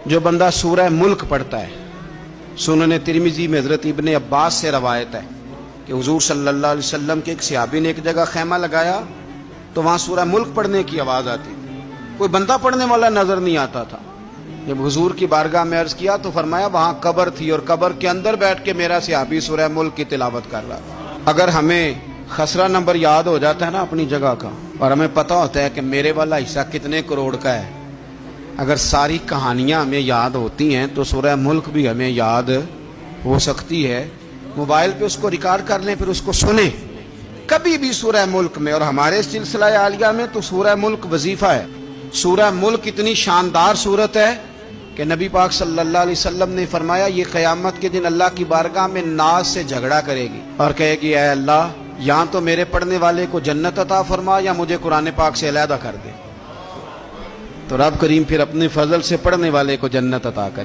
جو بندہ سورہ ملک پڑھتا ہے، سنن ترمذی میں حضرت ابن عباس سے روایت ہے کہ حضور صلی اللہ علیہ وسلم کے ایک صحابی نے ایک جگہ خیمہ لگایا تو وہاں سورہ ملک پڑھنے کی آواز آتی تھی، کوئی بندہ پڑھنے والا نظر نہیں آتا تھا۔ جب حضور کی بارگاہ میں عرض کیا تو فرمایا وہاں قبر تھی اور قبر کے اندر بیٹھ کے میرا صحابی سورہ ملک کی تلاوت کر رہا تھا۔ اگر ہمیں خسرہ نمبر یاد ہو جاتا ہے نا اپنی جگہ کا، اور ہمیں پتہ ہوتا ہے کہ میرے والا حصہ کتنے کروڑ کا ہے، اگر ساری کہانیاں ہمیں یاد ہوتی ہیں تو سورہ ملک بھی ہمیں یاد ہو سکتی ہے۔ موبائل پہ اس کو ریکارڈ کر لیں، پھر اس کو سنیں کبھی بھی سورہ ملک میں۔ اور ہمارے سلسلہ عالیہ میں تو سورہ ملک وظیفہ ہے۔ سورہ ملک اتنی شاندار صورت ہے کہ نبی پاک صلی اللہ علیہ وسلم نے فرمایا یہ قیامت کے دن اللہ کی بارگاہ میں ناز سے جھگڑا کرے گی اور کہے گی اے اللہ یہاں تو میرے پڑھنے والے کو جنت عطا فرما یا مجھے قرآن پاک سے علیحدہ کر دے۔ تو رب کریم پھر اپنے فضل سے پڑھنے والے کو جنت عطا کرے۔